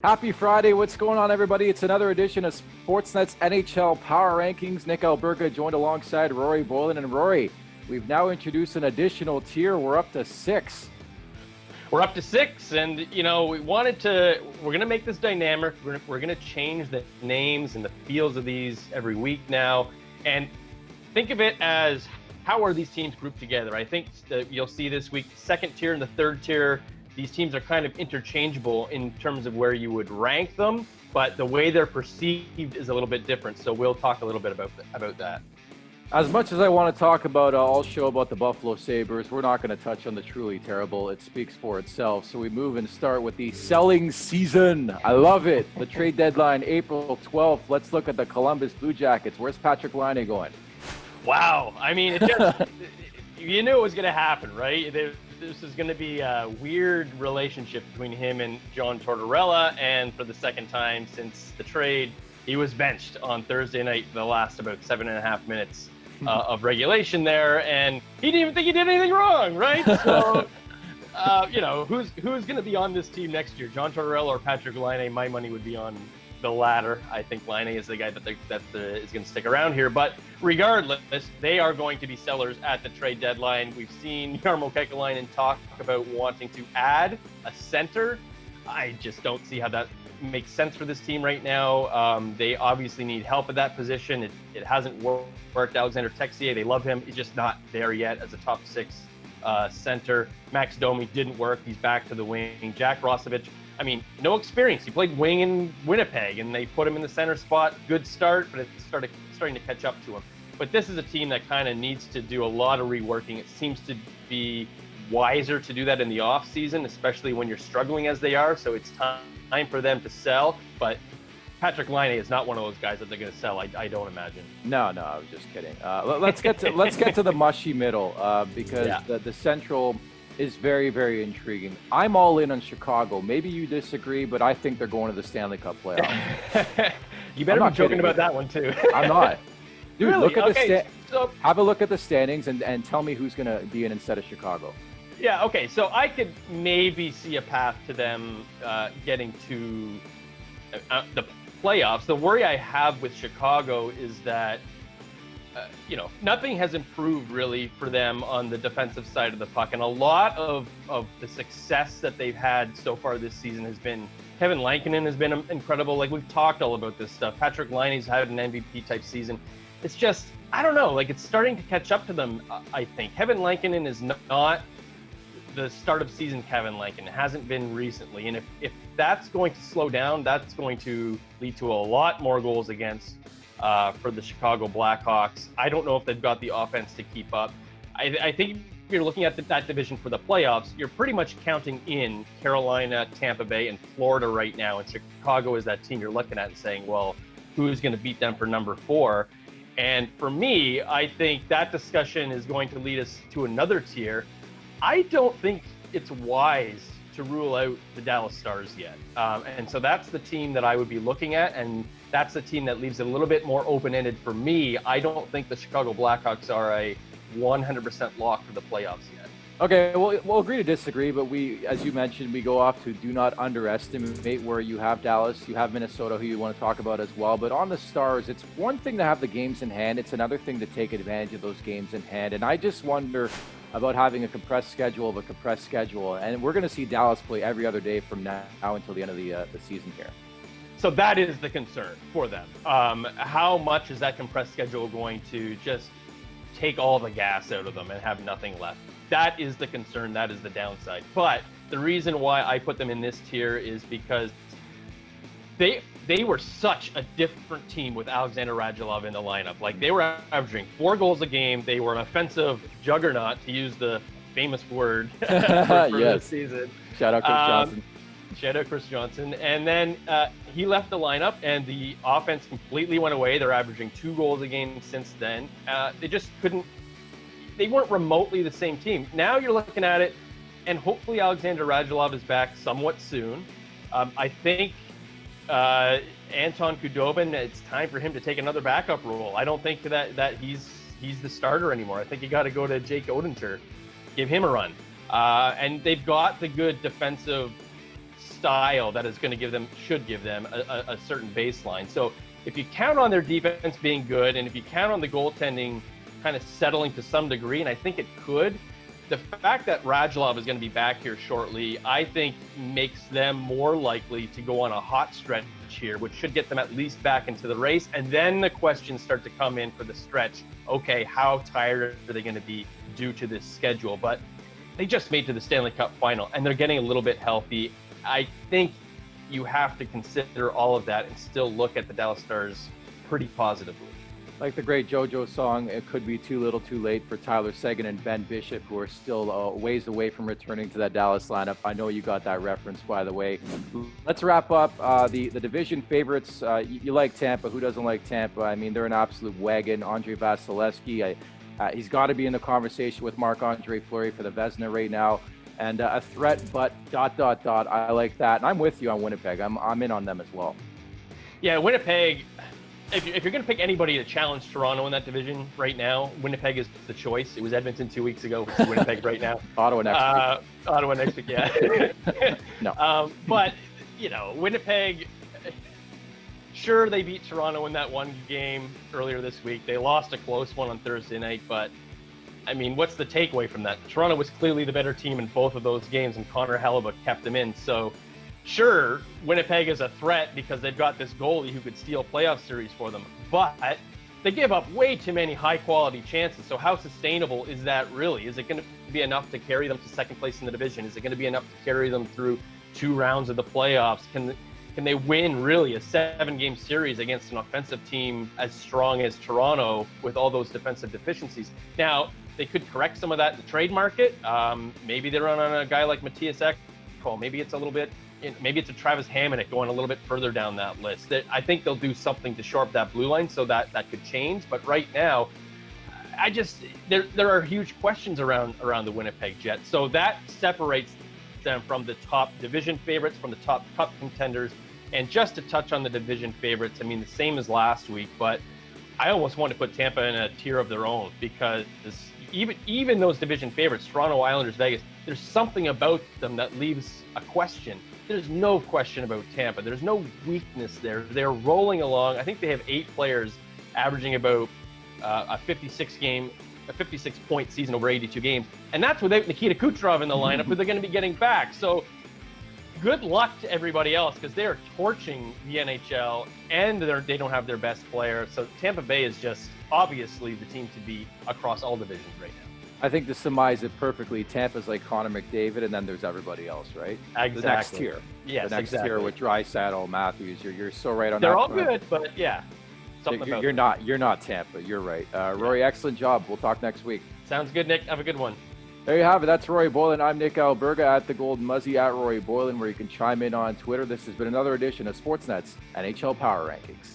Happy Friday. What's going on, everybody? It's another edition of Sportsnet's NHL Power Rankings. Nick Alberga joined alongside Rory Boylan. And Rory, we've now introduced an additional tier. We're up to 6. We're up to 6, and we're going to make this dynamic. We're going to change the names and the feels of these every week now, and think of it as how are these teams grouped together. I think that you'll see this week, second tier and the third tier, these teams are kind of interchangeable in terms of where you would rank them, but the way they're perceived is a little bit different. So we'll talk a little bit about that. As much as I want to talk about all show about the Buffalo Sabres, we're not going to touch on the truly terrible. It speaks for itself. So we move and start with the selling season. I love it. The trade deadline, April 12th. Let's look at the Columbus Blue Jackets. Where's Patrik Laine going? Wow. I mean, it just you knew it was going to happen, right? This is going to be a weird relationship between him and John Tortorella, and for the second time since the trade, he was benched on Thursday night for the last about 7.5 minutes of regulation there, and he didn't even think he did anything wrong, right? So, who's going to be on this team next year, John Tortorella or Patrik Laine? My money would be on the latter. I think Laine is the guy that is going to stick around here. But regardless, they are going to be sellers at the trade deadline. We've seen Jarmo Kekalainen talk about wanting to add a center. I just don't see how that makes sense for this team right now. They obviously need help at that position. It hasn't worked. Alexander Texier, they love him. He's just not there yet as a top 6 center. Max Domi didn't work. He's back to the wing. Jack Roslovic, I mean, no experience. He played wing in Winnipeg, and they put him in the center spot. Good start, but it's starting to catch up to him. But this is a team that kind of needs to do a lot of reworking. It seems to be wiser to do that in the off season, especially when you're struggling as they are. So it's time for them to sell. But Patrik Laine is not one of those guys that they're going to sell. I don't imagine. No, I was just kidding. Let's get to the mushy middle because the Central is very, very intriguing. I'm all in on Chicago. Maybe you disagree, but I think they're going to the Stanley Cup playoffs. You better be joking about that one too. I'm not. Dude, really? Look at So have a look at the standings and tell me who's going to be in instead of Chicago. Yeah, okay. So I could maybe see a path to them getting to the playoffs. The worry I have with Chicago is that nothing has improved really for them on the defensive side of the puck. And a lot of the success that they've had so far this season has been Kevin Lankinen has been incredible. Like, we've talked all about this stuff. Patrik Laine's had an MVP type season. It's just, I don't know, like, it's starting to catch up to them, I think. Kevin Lankinen is not the start of season Kevin Lankinen. It hasn't been recently. And if that's going to slow down, that's going to lead to a lot more goals against for the Chicago Blackhawks. I don't know if they've got the offense to keep up. I think if you're looking at that division for the playoffs, you're pretty much counting in Carolina, Tampa Bay, and Florida right now. And Chicago is that team you're looking at and saying, well, who's going to beat them for number 4? And for me, I think that discussion is going to lead us to another tier. I don't think it's wise to rule out the Dallas Stars yet. And so that's the team that I would be looking at. And that's the team that leaves it a little bit more open-ended for me. I don't think the Chicago Blackhawks are a 100% lock for the playoffs yet. Okay, well, we'll agree to disagree, but we, as you mentioned, we go off to do not underestimate where you have Dallas, you have Minnesota, who you want to talk about as well. But on the Stars, it's one thing to have the games in hand. It's another thing to take advantage of those games in hand. And I just wonder about having a compressed schedule of a compressed schedule. And we're going to see Dallas play every other day from now until the end of the season here. So that is the concern for them. How much is that compressed schedule going to just take all the gas out of them and have nothing left? That is the concern. That is the downside. But the reason why I put them in this tier is because they were such a different team with Alexander Radulov in the lineup. Like, they were averaging 4 goals a game. They were an offensive juggernaut, to use the famous word for this season. Shout out Chris Johnson. Shout out Chris Johnson. And then he left the lineup, and the offense completely went away. They're averaging 2 goals a game since then. They just couldn't. They weren't remotely the same team. Now you're looking at it, and hopefully Alexander Radulov is back somewhat soon. I think Anton Khudobin, it's time for him to take another backup role. I don't think that he's the starter anymore. I think you got to go to Jake Odentur, give him a run. And they've got the good defensive style that is going to should give them a certain baseline. So if you count on their defense being good, and if you count on the goaltending kind of settling to some degree, and I think it could, the fact that Radulov is going to be back here shortly, I think makes them more likely to go on a hot stretch here, which should get them at least back into the race. And then the questions start to come in for the stretch. Okay, how tired are they going to be due to this schedule? But they just made to the Stanley Cup final, and they're getting a little bit healthy. I think you have to consider all of that and still look at the Dallas Stars pretty positively. Like the great JoJo song, it could be too little too late for Tyler Seguin and Ben Bishop, who are still ways away from returning to that Dallas lineup. I know you got that reference, by the way. Let's wrap up the division favorites. You like Tampa. Who doesn't like Tampa? I mean, they're an absolute wagon. Andrei Vasilevsky, he's got to be in the conversation with Marc-Andre Fleury for the Vezina right now. And a threat, but ... I like that. And I'm with you on Winnipeg. I'm in on them as well. Yeah, Winnipeg... If you're going to pick anybody to challenge Toronto in that division right now, Winnipeg is the choice. It was Edmonton 2 weeks ago. It's Winnipeg right now. Ottawa next week. Ottawa next week, yeah. No. But, Winnipeg, sure, they beat Toronto in that one game earlier this week. They lost a close one on Thursday night, but, I mean, what's the takeaway from that? Toronto was clearly the better team in both of those games, and Connor Hellebuyck kept them in. So, sure, Winnipeg is a threat because they've got this goalie who could steal playoff series for them, but they give up way too many high-quality chances. So how sustainable is that really? Is it going to be enough to carry them to second place in the division? Is it going to be enough to carry them through 2 rounds of the playoffs? Can they win really a 7-game series against an offensive team as strong as Toronto with all those defensive deficiencies? Now, they could correct some of that in the trade market. Maybe they run on a guy like Matthias Ekholm. Maybe it's a Travis Hamonic going a little bit further down that list. I think they'll do something to shore up that blue line, so that could change. But right now, there are huge questions around the Winnipeg Jets. So that separates them from the top division favorites, from the top cup contenders. And just to touch on the division favorites, I mean, the same as last week, but I almost want to put Tampa in a tier of their own, because even those division favorites, Toronto, Islanders, Vegas, there's something about them that leaves a question. There's no question about Tampa. There's no weakness there. They're rolling along. I think they have 8 players averaging about a 56-point season over 82 games. And that's without Nikita Kucherov in the lineup, who they're going to be getting back. So good luck to everybody else, because they are torching the NHL, and they don't have their best player. So Tampa Bay is just obviously the team to beat across all divisions right now. I think to surmise it perfectly, Tampa's like Connor McDavid, and then there's everybody else, right? Exactly. The next tier. Yes, the next tier with Draisaitl, Matthews. You're so right on that. They're all good, but yeah, you're not Tampa. You're right. Rory, excellent job. We'll talk next week. Sounds good, Nick. Have a good one. There you have it. That's Rory Boylan. I'm Nick Alberga at the Golden Muzzy at Rory Boylan, where you can chime in on Twitter. This has been another edition of Sportsnet's NHL Power Rankings.